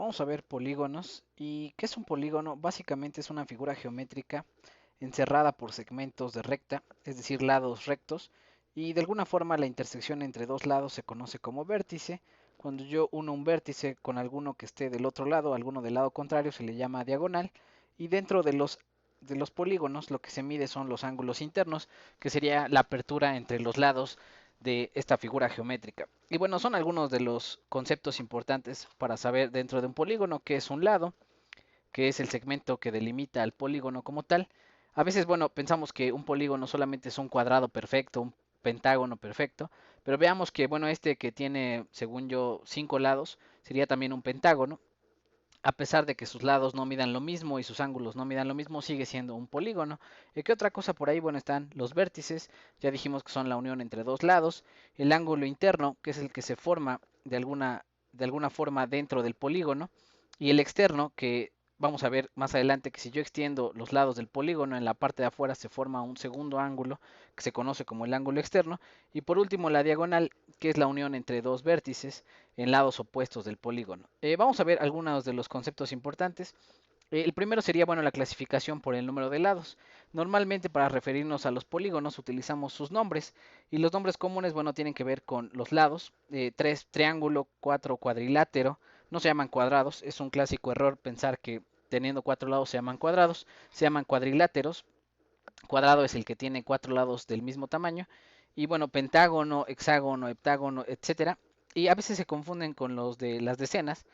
Vamos a ver polígonos. ¿Y qué es un polígono? Básicamente es una figura geométrica encerrada por segmentos de recta, es decir, lados rectos, y de alguna forma la intersección entre dos lados se conoce como vértice. Cuando yo uno un vértice con alguno que esté del otro lado, alguno del lado contrario, se le llama diagonal, y dentro de los polígonos lo que se mide son los ángulos internos, que sería la apertura entre los lados de esta figura geométrica. Y bueno, son algunos de los conceptos importantes para saber dentro de un polígono qué es un lado, que es el segmento que delimita al polígono como tal. A veces, bueno, pensamos que un polígono solamente es un cuadrado perfecto, un pentágono perfecto, pero veamos que, bueno, este que tiene, según yo, 5 lados, sería también un pentágono. A pesar de que sus lados no midan lo mismo y sus ángulos no midan lo mismo, sigue siendo un polígono. ¿Qué otra cosa por ahí? Bueno, están los vértices, ya dijimos que son la unión entre dos lados, el ángulo interno, que es el que se forma de alguna forma dentro del polígono, y el externo, que vamos a ver más adelante que si yo extiendo los lados del polígono, en la parte de afuera se forma un segundo ángulo, que se conoce como el ángulo externo, y por último la diagonal, que es la unión entre dos vértices en lados opuestos del polígono. Vamos a ver algunos de los conceptos importantes. El primero sería, bueno, la clasificación por el número de lados. Normalmente para referirnos a los polígonos utilizamos sus nombres y los nombres comunes, bueno, tienen que ver con los lados. 3 triángulo, 4 cuadrilátero, no se llaman cuadrados. Es un clásico error pensar que teniendo 4 lados se llaman cuadrados, se llaman cuadriláteros. Cuadrado es el que tiene 4 lados del mismo tamaño. Y bueno, pentágono, hexágono, heptágono, etcétera. Y a veces se confunden con los de las decenas,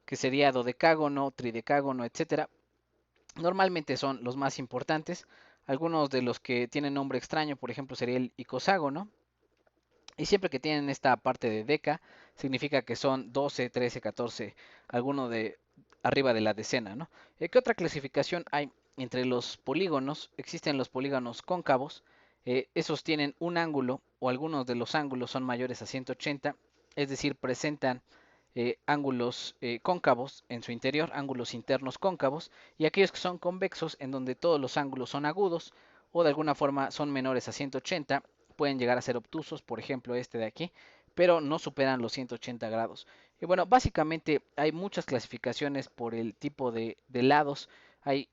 que sería dodecágono, tridecágono, etcétera. Normalmente son los más importantes. Algunos de los que tienen nombre extraño, por ejemplo, sería el icoságono. Y siempre que tienen esta parte de deca, significa que son 12, 13, 14, alguno de arriba de la decena, ¿no? ¿Qué otra clasificación hay entre los polígonos? Existen los polígonos cóncavos. Esos tienen un ángulo o algunos de los ángulos son mayores a 180, es decir, presentan ángulos cóncavos en su interior, ángulos internos cóncavos, y aquellos que son convexos, en donde todos los ángulos son agudos o de alguna forma son menores a 180, pueden llegar a ser obtusos, por ejemplo este de aquí, pero no superan los 180 grados. Y bueno, básicamente hay muchas clasificaciones por el tipo de lados. Hay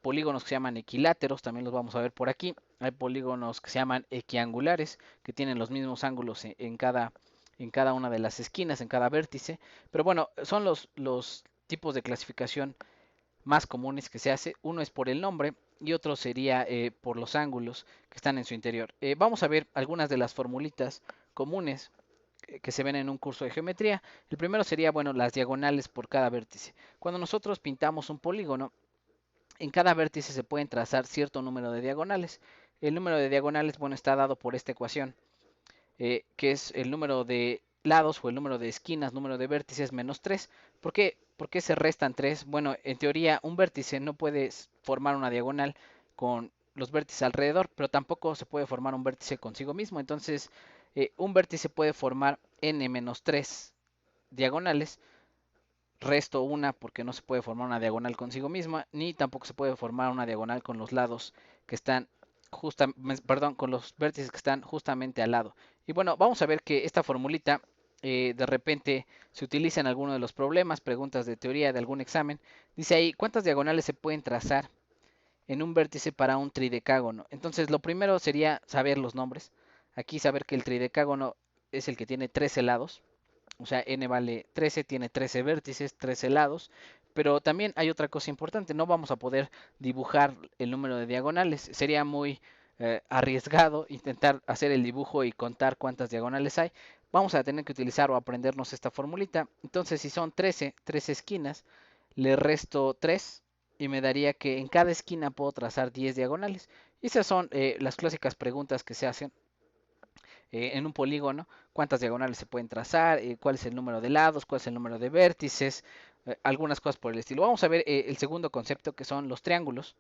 polígonos que se llaman equiláteros, también los vamos a ver por aquí. Hay polígonos que se llaman equiangulares, que tienen los mismos ángulos en cada una de las esquinas, en cada vértice. Pero bueno, son los tipos de clasificación más comunes que se hace. Uno es por el nombre y otro sería por los ángulos que están en su interior. Vamos a ver algunas de las formulitas comunes que se ven en un curso de geometría. El primero sería, bueno, las diagonales por cada vértice. Cuando nosotros pintamos un polígono, en cada vértice se pueden trazar cierto número de diagonales. El número de diagonales, bueno, está dado por esta ecuación, que es el número de lados o el número de esquinas, número de vértices menos 3. ¿Por qué se restan 3? Bueno, en teoría un vértice no puede formar una diagonal con los vértices alrededor, pero tampoco se puede formar un vértice consigo mismo. Entonces, un vértice puede formar n menos 3 diagonales. Resto una porque no se puede formar una diagonal consigo misma, ni tampoco se puede formar una diagonal con los lados que están perdón, con los vértices que están justamente al lado. Y bueno, vamos a ver que esta formulita de repente se utiliza en alguno de los problemas, preguntas de teoría de algún examen. Dice ahí, ¿cuántas diagonales se pueden trazar en un vértice para un tridecágono? Entonces, lo primero sería saber los nombres. Aquí saber que el tridecágono es el que tiene 13 lados. O sea, n vale 13, tiene 13 vértices, 13 lados. Pero también hay otra cosa importante, no vamos a poder dibujar el número de diagonales. Sería muy arriesgado intentar hacer el dibujo y contar cuántas diagonales hay. Vamos a tener que utilizar o aprendernos esta formulita. Entonces, si son 13 esquinas, le resto 3 y me daría que en cada esquina puedo trazar 10 diagonales. Y esas son las clásicas preguntas que se hacen en un polígono, cuántas diagonales se pueden trazar, cuál es el número de lados, cuál es el número de vértices, algunas cosas por el estilo. Vamos a ver el segundo concepto, que son los triángulos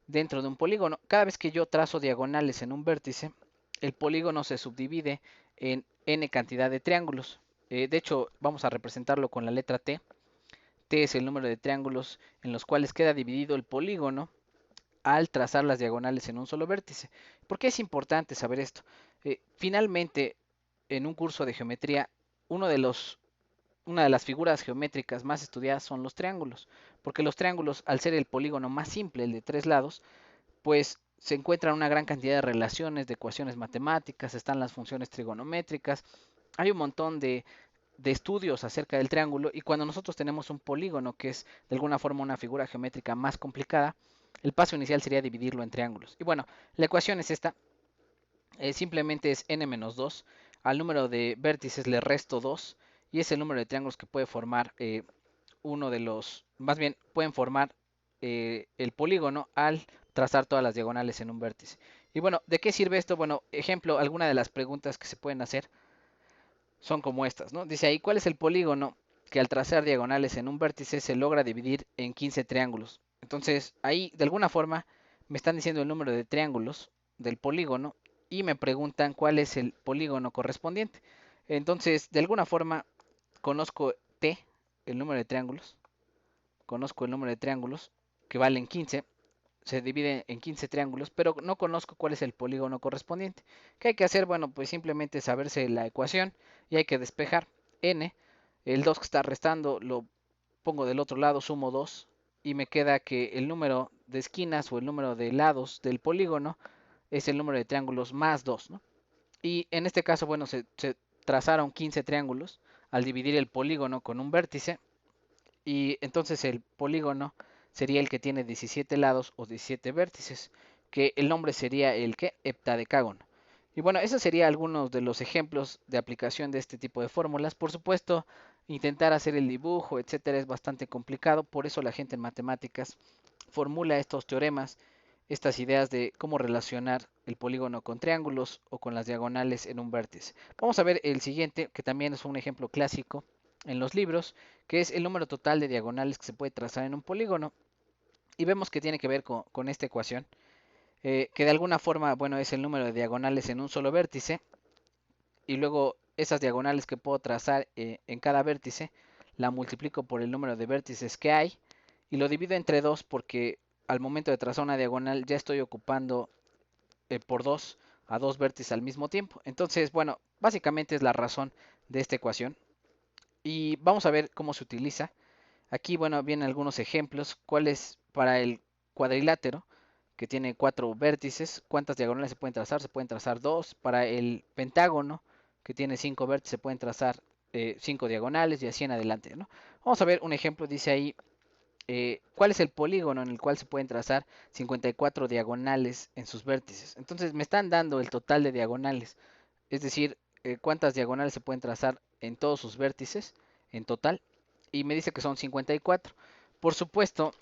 dentro de un polígono. Cada vez que yo trazo diagonales en un vértice, el polígono se subdivide en n cantidad de triángulos. De hecho, vamos a representarlo con la letra T. T es el número de triángulos en los cuales queda dividido el polígono al trazar las diagonales en un solo vértice. ¿Por qué es importante saber esto? Finalmente, en un curso de geometría, uno de los una de las figuras geométricas más estudiadas son los triángulos, porque los triángulos, al ser el polígono más simple, el de tres lados, pues se encuentran una gran cantidad de relaciones, de ecuaciones matemáticas, están las funciones trigonométricas, hay un montón de estudios acerca del triángulo, y cuando nosotros tenemos un polígono que es de alguna forma una figura geométrica más complicada, el paso inicial sería dividirlo en triángulos. Y bueno, la ecuación es esta, simplemente es n menos 2, al número de vértices le resto 2 y es el número de triángulos que puede formar uno de los, más bien pueden formar el polígono al trazar todas las diagonales en un vértice. Y bueno, ¿de qué sirve esto? Bueno, ejemplo, alguna de las preguntas que se pueden hacer son como estas, ¿no? Dice ahí, ¿cuál es el polígono que al trazar diagonales en un vértice se logra dividir en 15 triángulos? Entonces, ahí de alguna forma me están diciendo el número de triángulos del polígono y me preguntan cuál es el polígono correspondiente. Entonces, de alguna forma conozco T, el número de triángulos, conozco el número de triángulos que valen 15, se divide en 15 triángulos, pero no conozco cuál es el polígono correspondiente. ¿Qué hay que hacer? Bueno, pues simplemente saberse la ecuación y hay que despejar n. El 2 que está restando lo pongo del otro lado, sumo 2 y me queda que el número de esquinas o el número de lados del polígono es el número de triángulos más 2, ¿no? Y en este caso, bueno, se trazaron 15 triángulos al dividir el polígono con un vértice y entonces el polígono sería el que tiene 17 lados o 17 vértices, que el nombre sería el que heptadecágono. Y bueno, esos serían algunos de los ejemplos de aplicación de este tipo de fórmulas. Por supuesto, intentar hacer el dibujo, etcétera, es bastante complicado, por eso la gente en matemáticas formula estos teoremas, estas ideas de cómo relacionar el polígono con triángulos o con las diagonales en un vértice. Vamos a ver el siguiente, que también es un ejemplo clásico en los libros, que es el número total de diagonales que se puede trazar en un polígono. Y vemos que tiene que ver con esta ecuación, que de alguna forma, bueno, es el número de diagonales en un solo vértice, y luego esas diagonales que puedo trazar en cada vértice, la multiplico por el número de vértices que hay, y lo divido entre 2 porque al momento de trazar una diagonal ya estoy ocupando por 2 a dos vértices al mismo tiempo. Entonces, bueno, básicamente es la razón de esta ecuación. Y vamos a ver cómo se utiliza. Aquí, bueno, vienen algunos ejemplos. ¿Cuál es para el cuadrilátero, que tiene 4 vértices? ¿Cuántas diagonales se pueden trazar? Se pueden trazar 2. Para el pentágono, que tiene 5 vértices, se pueden trazar 5 diagonales y así en adelante, ¿no? Vamos a ver un ejemplo. Dice ahí, ¿cuál es el polígono en el cual se pueden trazar 54 diagonales en sus vértices? Entonces me están dando el total de diagonales, es decir, cuántas diagonales se pueden trazar en todos sus vértices en total, y me dice que son 54. Por supuesto,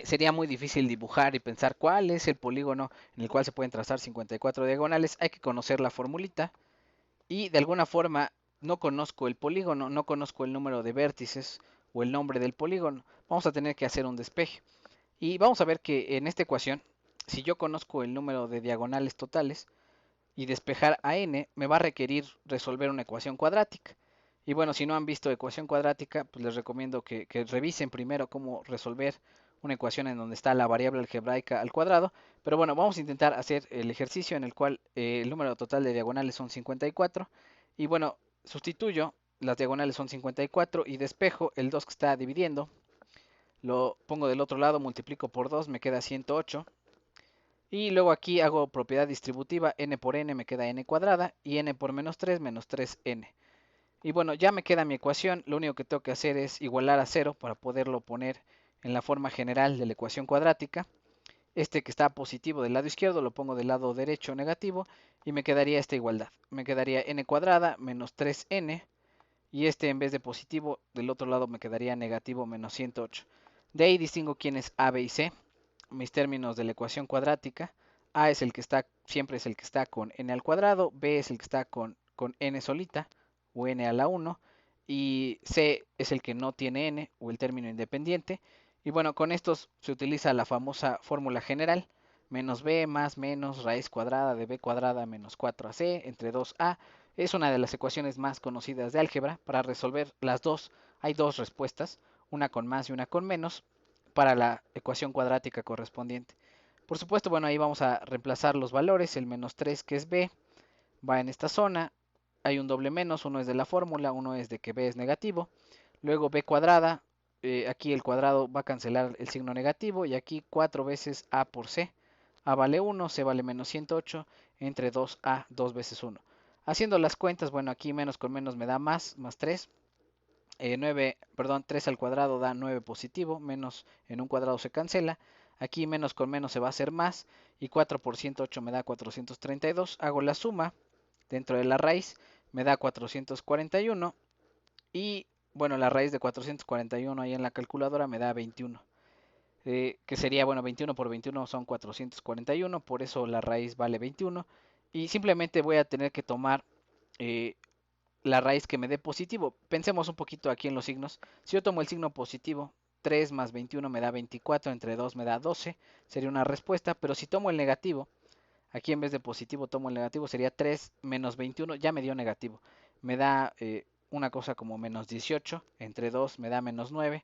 sería muy difícil dibujar y pensar cuál es el polígono en el cual se pueden trazar 54 diagonales. Hay que conocer la formulita y de alguna forma no conozco el polígono, no conozco el número de vértices o el nombre del polígono. Vamos a tener que hacer un despeje. Y vamos a ver que en esta ecuación, si yo conozco el número de diagonales totales, y despejar a n me va a requerir resolver una ecuación cuadrática. Y bueno, si no han visto ecuación cuadrática, pues les recomiendo que revisen primero cómo resolver una ecuación en donde está la variable algebraica al cuadrado. Pero bueno, vamos a intentar hacer el ejercicio en el cual el número total de diagonales son 54. Y bueno, sustituyo, las diagonales son 54 y despejo el 2 que está dividiendo. Lo pongo del otro lado, multiplico por 2, me queda 108. Y luego aquí hago propiedad distributiva, n por n me queda n cuadrada y n por menos 3n. Y bueno, ya me queda mi ecuación, lo único que tengo que hacer es igualar a 0 para poderlo poner en la forma general de la ecuación cuadrática. Este que está positivo del lado izquierdo lo pongo del lado derecho negativo y me quedaría esta igualdad. Me quedaría n cuadrada menos 3n y este en vez de positivo del otro lado me quedaría negativo menos 108. De ahí distingo quién es a, b y c, mis términos de la ecuación cuadrática. A es el que está, siempre es el que está con n al cuadrado, b es el que está con n solita o n a la 1 y c es el que no tiene n o el término independiente. Y bueno, con estos se utiliza la famosa fórmula general, menos b más menos raíz cuadrada de b cuadrada menos 4ac entre 2a. Es una de las ecuaciones más conocidas de álgebra. Para resolver las dos hay dos respuestas, una con más y una con menos, para la ecuación cuadrática correspondiente. Por supuesto, bueno, ahí vamos a reemplazar los valores. El menos 3 que es b va en esta zona, hay un doble menos, uno es de la fórmula, uno es de que b es negativo. Luego b cuadrada, aquí el cuadrado va a cancelar el signo negativo y aquí 4 veces a por c. A vale 1, c vale menos 108, entre 2a, 2 veces 1. Haciendo las cuentas, bueno, aquí menos con menos me da más 3. 9, perdón, 3 al cuadrado da 9 positivo, menos en un cuadrado se cancela. Aquí menos con menos se va a hacer más y 4 por 108 me da 432. Hago la suma dentro de la raíz, me da 441 y bueno, la raíz de 441 ahí en la calculadora me da 21. Que sería, bueno, 21 por 21 son 441, por eso la raíz vale 21. Y simplemente voy a tener que tomar eh, la raíz que me dé positivo. Pensemos un poquito aquí en los signos. Si yo tomo el signo positivo, 3 más 21 me da 24, entre 2 me da 12, sería una respuesta. Pero si tomo el negativo, aquí en vez de positivo tomo el negativo, sería 3 menos 21, ya me dio negativo. Me da una cosa como menos 18, entre 2 me da menos 9.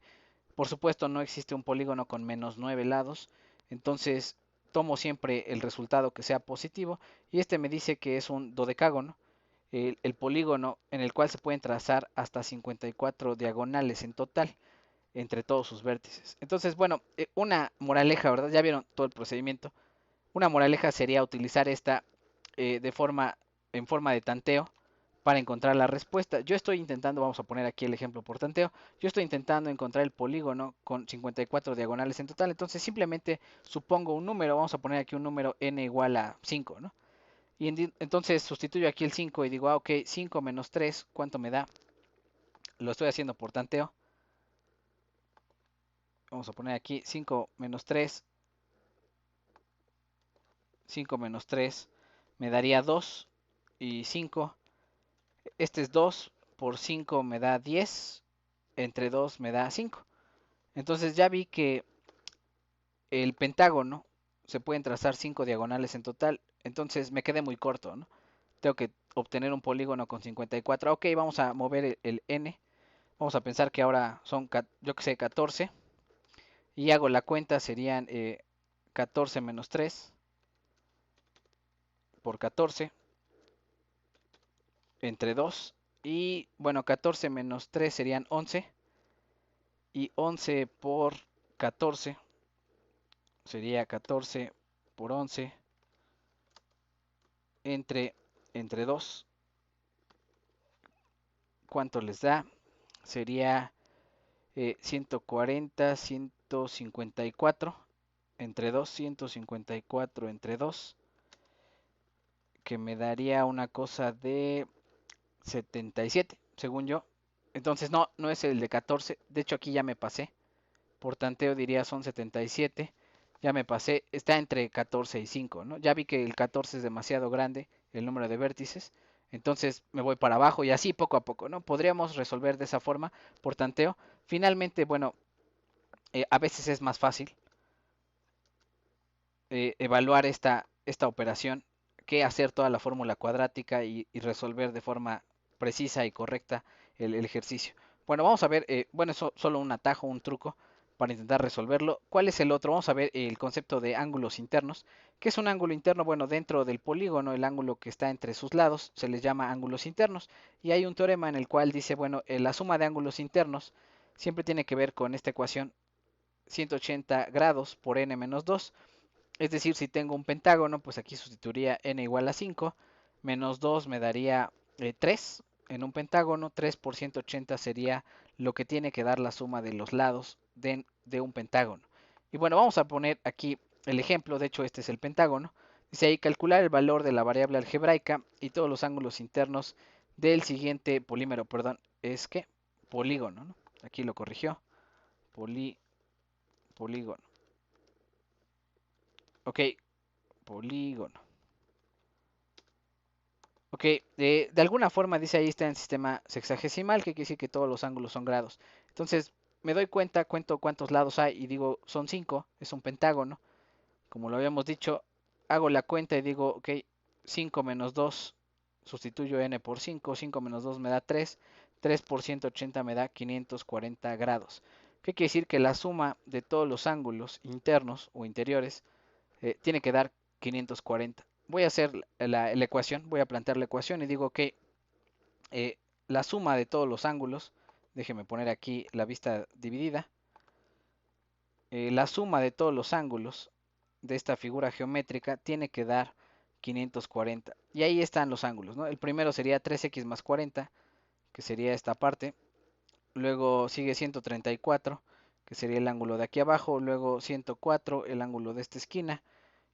Por supuesto no existe un polígono con menos 9 lados, entonces tomo siempre el resultado que sea positivo y este me dice que es un dodecágono, el polígono en el cual se pueden trazar hasta 54 diagonales en total entre todos sus vértices. Entonces, bueno, una moraleja, ¿verdad? Ya vieron todo el procedimiento. Una moraleja sería utilizar esta en forma de tanteo para encontrar la respuesta. Yo estoy intentando, vamos a poner aquí el ejemplo por tanteo, yo estoy intentando encontrar el polígono con 54 diagonales en total, entonces simplemente supongo un número, vamos a poner aquí un número n igual a 5, ¿no? Y entonces sustituyo aquí el 5 y digo, ok, 5 menos 3, ¿cuánto me da? Lo estoy haciendo por tanteo. Vamos a poner aquí 5 menos 3, 5 menos 3 me daría 2 y 5. Este es 2 por 5 me da 10, entre 2 me da 5. Entonces ya vi que el pentágono se pueden trazar 5 diagonales en total, entonces me quedé muy corto, ¿no? Tengo que obtener un polígono con 54. Ok, vamos a mover el n. Vamos a pensar que ahora son, yo que sé, 14. Y hago la cuenta, serían 14 menos 3 por 14 entre 2. Y bueno, 14 menos 3 serían 11. Y 11 por 14 sería 14 por 11 entre, entre 2. ¿Cuánto les da? Sería 140, 154 entre 2, 154 entre 2, que me daría una cosa de 77, según yo. Entonces no es el de 14, de hecho aquí ya me pasé. Por tanteo diría son 77. Ya me pasé, está entre 14 y 5, ¿no? Ya vi que el 14 es demasiado grande, el número de vértices. Entonces me voy para abajo y así poco a poco, ¿no? Podríamos resolver de esa forma por tanteo. Finalmente, bueno, a veces es más fácil evaluar esta operación que hacer toda la fórmula cuadrática y resolver de forma precisa y correcta el ejercicio. Bueno, vamos a ver, bueno, eso solo un atajo, un truco para intentar resolverlo. ¿Cuál es el otro? Vamos a ver el concepto de ángulos internos. ¿Qué es un ángulo interno? Bueno, dentro del polígono, el ángulo que está entre sus lados se les llama ángulos internos. Y hay un teorema en el cual dice, bueno, la suma de ángulos internos siempre tiene que ver con esta ecuación 180 grados por n menos 2. Es decir, si tengo un pentágono, pues aquí sustituiría n igual a 5, menos 2 me daría 3 en un pentágono, 3 por 180 sería lo que tiene que dar la suma de los lados de un pentágono. Y bueno, vamos a poner aquí el ejemplo, de hecho este es el pentágono. Dice ahí calcular el valor de la variable algebraica y todos los ángulos internos del siguiente polímero, perdón, es que polígono, ¿no? Aquí lo corrigió, polígono. Ok, polígono. Ok, de alguna forma dice ahí está en sistema sexagesimal, que quiere decir que todos los ángulos son grados. Entonces, me doy cuenta, cuento cuántos lados hay y digo, son 5, es un pentágono. Como lo habíamos dicho, hago la cuenta y digo, ok, 5 menos 2, sustituyo n por 5, 5 menos 2 me da 3, 3 por 180 me da 540 grados. ¿Qué quiere decir? Que la suma de todos los ángulos internos o interiores tiene que dar 540. Voy a hacer la ecuación, voy a plantear la ecuación y digo que la suma de todos los ángulos, déjeme poner aquí la vista dividida, la suma de todos los ángulos de esta figura geométrica tiene que dar 540. Y ahí están los ángulos, ¿no? El primero sería 3x más 40, que sería esta parte. Luego sigue 134, que sería el ángulo de aquí abajo. Luego 104, el ángulo de esta esquina.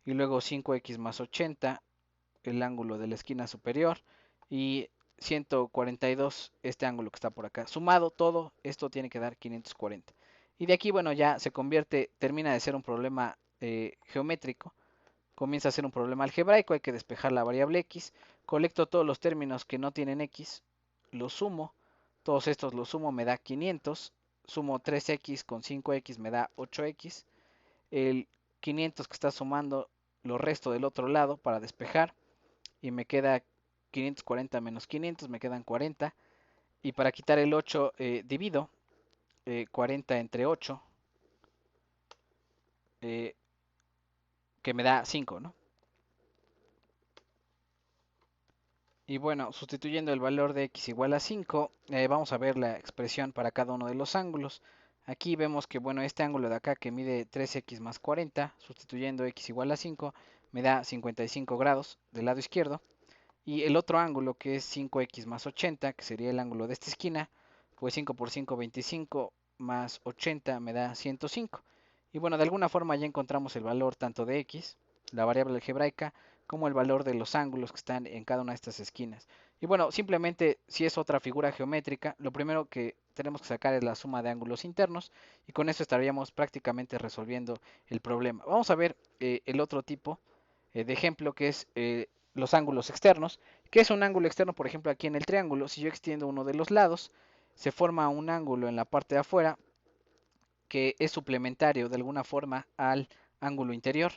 Y luego 5x más 80, el ángulo de la esquina superior. Y 142, este ángulo que está por acá. Sumado todo, esto tiene que dar 540. Y de aquí, bueno, ya se convierte, termina de ser un problema geométrico, comienza a ser un problema algebraico, hay que despejar la variable x, colecto todos los términos que no tienen x, los sumo, todos estos los sumo, me da 500, sumo 3x con 5x me da 8x, el 500 que está sumando lo resto del otro lado para despejar y me queda 540 menos 500, me quedan 40, y para quitar el 8 divido 40 entre 8, eh, que me da 5, ¿no? Y bueno, sustituyendo el valor de x igual a 5, vamos a ver la expresión para cada uno de los ángulos. Aquí vemos que, bueno, este ángulo de acá que mide 3x más 40, sustituyendo x igual a 5, me da 55 grados del lado izquierdo. Y el otro ángulo que es 5x más 80, que sería el ángulo de esta esquina, pues 5 por 5, 25, más 80 me da 105. Y bueno, de alguna forma ya encontramos el valor tanto de x, la variable algebraica, como el valor de los ángulos que están en cada una de estas esquinas. Y bueno, simplemente si es otra figura geométrica, lo primero que tenemos que sacar es la suma de ángulos internos y con eso estaríamos prácticamente resolviendo el problema. Vamos a ver el otro tipo de ejemplo que es los ángulos externos. ¿Qué es un ángulo externo? Por ejemplo, aquí en el triángulo, si yo extiendo uno de los lados, se forma un ángulo en la parte de afuera que es suplementario de alguna forma al ángulo interior.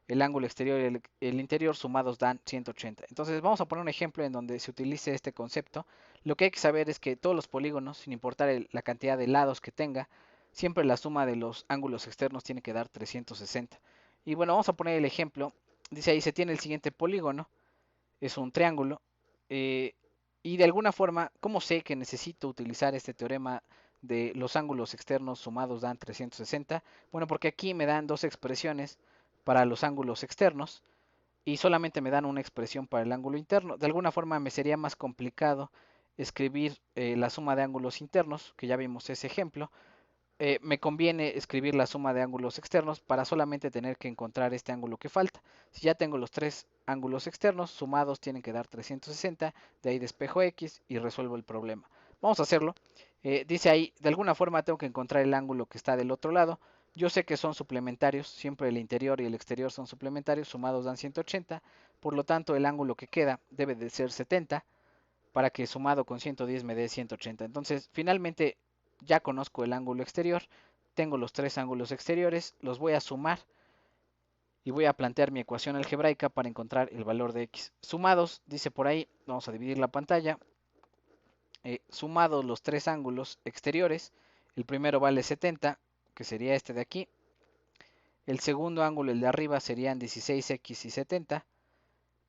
El ángulo exterior y el interior sumados dan 180. Entonces vamos a poner un ejemplo en donde se utilice este concepto. Lo que hay que saber es que todos los polígonos, sin importar la cantidad de lados que tenga, siempre la suma de los ángulos externos tiene que dar 360. Y bueno, vamos a poner el ejemplo. Dice ahí, se tiene el siguiente polígono, es un triángulo. eh, y de alguna forma, ¿cómo sé que necesito utilizar este teorema de los ángulos externos sumados dan 360? Bueno, porque aquí me dan dos expresiones para los ángulos externos y solamente me dan una expresión para el ángulo interno. De alguna forma me sería más complicado escribir la suma de ángulos internos, que ya vimos ese ejemplo. Me conviene escribir la suma de ángulos externos para solamente tener que encontrar este ángulo que falta. Si ya tengo los tres ángulos externos, sumados tienen que dar 360, de ahí despejo x y resuelvo el problema. Vamos a hacerlo. Dice ahí, de alguna forma tengo que encontrar el ángulo que está del otro lado. Yo sé que son suplementarios, siempre el interior y el exterior son suplementarios, sumados dan 180, por lo tanto el ángulo que queda debe de ser 70 para que sumado con 110 me dé 180. Entonces, finalmente ya conozco el ángulo exterior, tengo los tres ángulos exteriores, los voy a sumar y voy a plantear mi ecuación algebraica para encontrar el valor de x. Sumados, dice por ahí, vamos a dividir la pantalla, sumados los tres ángulos exteriores, el primero vale 70, que sería este de aquí, el segundo ángulo, el de arriba, serían 16x y 70,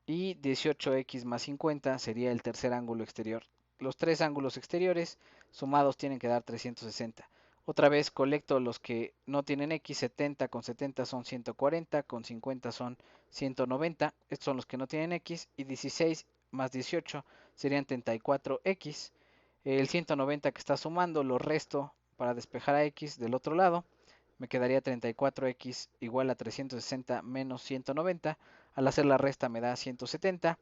y 18x más 50 sería el tercer ángulo exterior. Los tres ángulos exteriores sumados tienen que dar 360. Otra vez colecto los que no tienen x, 70 con 70 son 140, con 50 son 190, estos son los que no tienen x, y 16 más 18 serían 34x. El 190 que está sumando lo resto para despejar a x del otro lado, me quedaría 34x igual a 360 menos 190. Al hacer la resta me da 170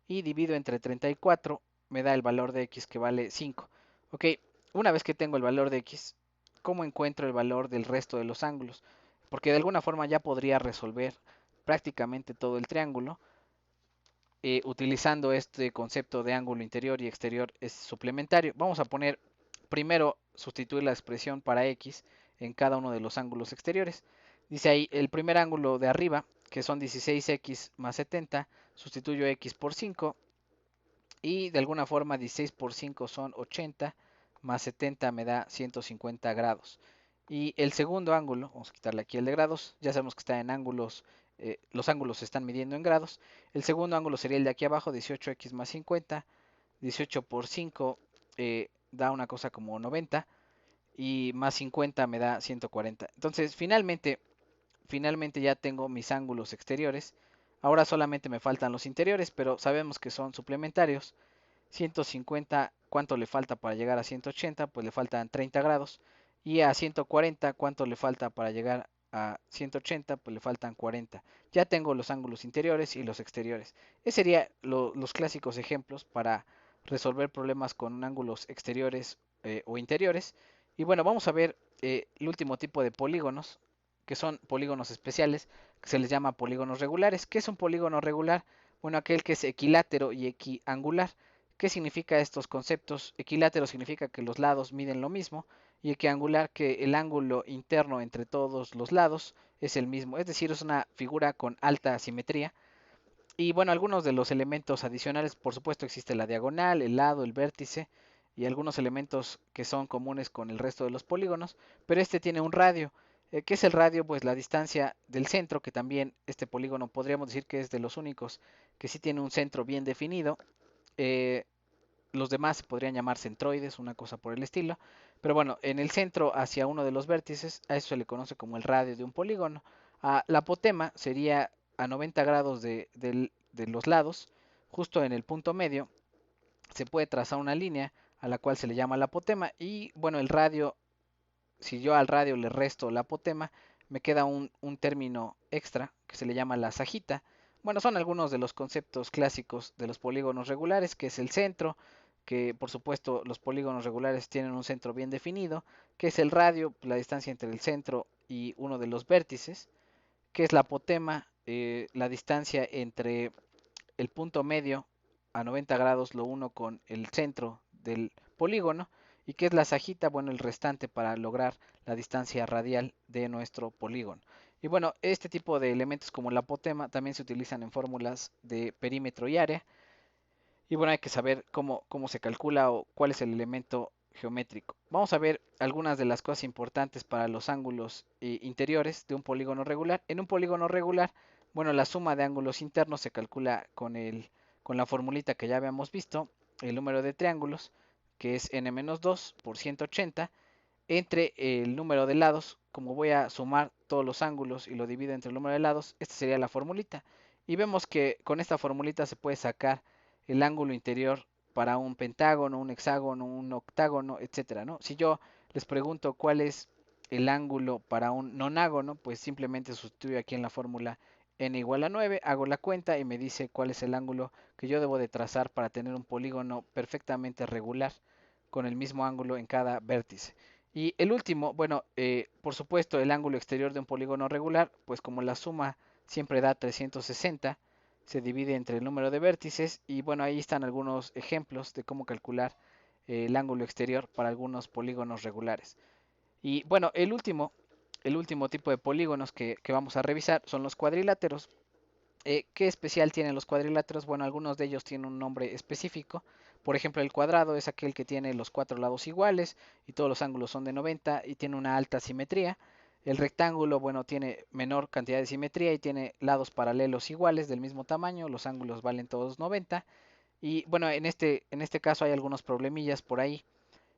y divido entre 34, me da el valor de x que vale 5. Ok, una vez que tengo el valor de x, ¿cómo encuentro el valor del resto de los ángulos? Porque de alguna forma ya podría resolver prácticamente todo el triángulo utilizando este concepto de ángulo interior y exterior es suplementario. Vamos a poner primero sustituir la expresión para x en cada uno de los ángulos exteriores. Dice ahí el primer ángulo de arriba, que son 16x más 70, sustituyo x por 5 y de alguna forma 16 por 5 son 80, más 70 me da 150 grados. Y el segundo ángulo, vamos a quitarle aquí el de grados, ya sabemos que está en ángulos, los ángulos se están midiendo en grados. El segundo ángulo sería el de aquí abajo, 18x más 50, 18 por 5 da una cosa como 90 y más 50 me da 140. Entonces, finalmente ya tengo mis ángulos exteriores. Ahora solamente me faltan los interiores, pero sabemos que son suplementarios. 150, ¿cuánto le falta para llegar a 180? Pues le faltan 30 grados. Y a 140, ¿cuánto le falta para llegar a 180? Pues le faltan 40. Ya tengo los ángulos interiores y los exteriores. Esos serían los clásicos ejemplos para resolver problemas con ángulos exteriores o interiores. Y bueno, vamos a ver el último tipo de polígonos, que son polígonos especiales, que se les llama polígonos regulares. ¿Qué es un polígono regular? Bueno, aquel que es equilátero y equiangular. ¿Qué significa estos conceptos? Equilátero significa que los lados miden lo mismo y equiangular que el ángulo interno entre todos los lados es el mismo, es decir, es una figura con alta simetría. Y bueno, algunos de los elementos adicionales, por supuesto, existe la diagonal, el lado, el vértice y algunos elementos que son comunes con el resto de los polígonos, pero este tiene un radio. ¿Qué es el radio? Pues la distancia del centro, que también este polígono podríamos decir que es de los únicos que sí tiene un centro bien definido. Eh, los demás se podrían llamar centroides, una cosa por el estilo. Pero bueno, en el centro hacia uno de los vértices, a eso se le conoce como el radio de un polígono. La apotema sería a 90 grados de los lados, justo en el punto medio, se puede trazar una línea a la cual se le llama la apotema. Y bueno, el radio, si yo al radio le resto la apotema, me queda un término extra que se le llama la sajita. Bueno, son algunos de los conceptos clásicos de los polígonos regulares, que es el centro, que por supuesto los polígonos regulares tienen un centro bien definido, que es el radio, la distancia entre el centro y uno de los vértices, que es la apotema, la distancia entre el punto medio a 90 grados, lo uno con el centro del polígono, y que es la sajita, bueno, el restante para lograr la distancia radial de nuestro polígono. Y bueno, este tipo de elementos como la apotema también se utilizan en fórmulas de perímetro y área. Y bueno, hay que saber cómo se calcula o cuál es el elemento geométrico. Vamos a ver algunas de las cosas importantes para los ángulos interiores de un polígono regular. En un polígono regular, bueno, la suma de ángulos internos se calcula con la formulita que ya habíamos visto, el número de triángulos, que es n-2 por 180, entre el número de lados. Como voy a sumar todos los ángulos y lo divido entre el número de lados, esta sería la formulita. Y vemos que con esta formulita se puede sacar el ángulo interior para un pentágono, un hexágono, un octágono, etcétera, ¿no? Si yo les pregunto cuál es el ángulo para un nonágono, pues simplemente sustituyo aquí en la fórmula n igual a 9, hago la cuenta y me dice cuál es el ángulo que yo debo de trazar para tener un polígono perfectamente regular con el mismo ángulo en cada vértice. Y el último, bueno, por supuesto el ángulo exterior de un polígono regular, pues como la suma siempre da 360, se divide entre el número de vértices y bueno, ahí están algunos ejemplos de cómo calcular el ángulo exterior para algunos polígonos regulares. Y bueno, el último tipo de polígonos que vamos a revisar son los cuadriláteros. ¿Qué especial tienen los cuadriláteros? Bueno, algunos de ellos tienen un nombre específico. Por ejemplo, el cuadrado es aquel que tiene los cuatro lados iguales y todos los ángulos son de 90 y tiene una alta simetría. El rectángulo, bueno, tiene menor cantidad de simetría y tiene lados paralelos iguales del mismo tamaño. Los ángulos valen todos 90. Y bueno, en este caso hay algunos problemillas por ahí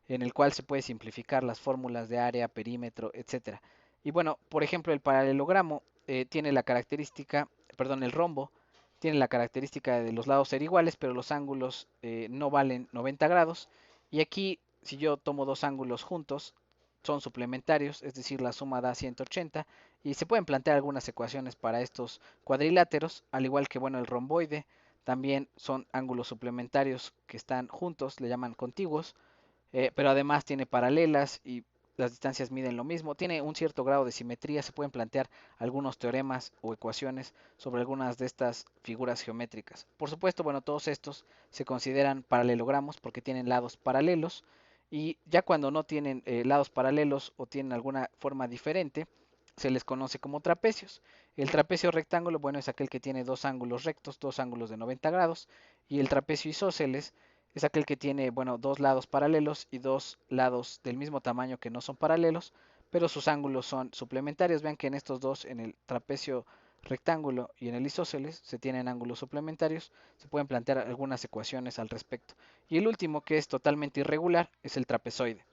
en el cual se puede simplificar las fórmulas de área, perímetro, etcétera. Y bueno, por ejemplo, el paralelogramo tiene la característica, perdón, el rombo tiene la característica de los lados ser iguales, pero los ángulos no valen 90 grados. Y aquí, si yo tomo dos ángulos juntos, son suplementarios, es decir, la suma da 180. Y se pueden plantear algunas ecuaciones para estos cuadriláteros, al igual que, bueno, el romboide, también son ángulos suplementarios que están juntos, le llaman contiguos, pero además tiene paralelas y las distancias miden lo mismo. Tiene un cierto grado de simetría. Se pueden plantear algunos teoremas o ecuaciones sobre algunas de estas figuras geométricas. Por supuesto, bueno, todos estos se consideran paralelogramos porque tienen lados paralelos. Y ya cuando no tienen lados paralelos o tienen alguna forma diferente, se les conoce como trapecios. El trapecio rectángulo, bueno, es aquel que tiene dos ángulos rectos, dos ángulos de 90 grados. Y el trapecio isósceles es aquel que tiene, bueno, dos lados paralelos y dos lados del mismo tamaño que no son paralelos, pero sus ángulos son suplementarios. Vean que en estos dos, en el trapecio rectángulo y en el isósceles se tienen ángulos suplementarios, se pueden plantear algunas ecuaciones al respecto. Y el último, que es totalmente irregular, es el trapezoide.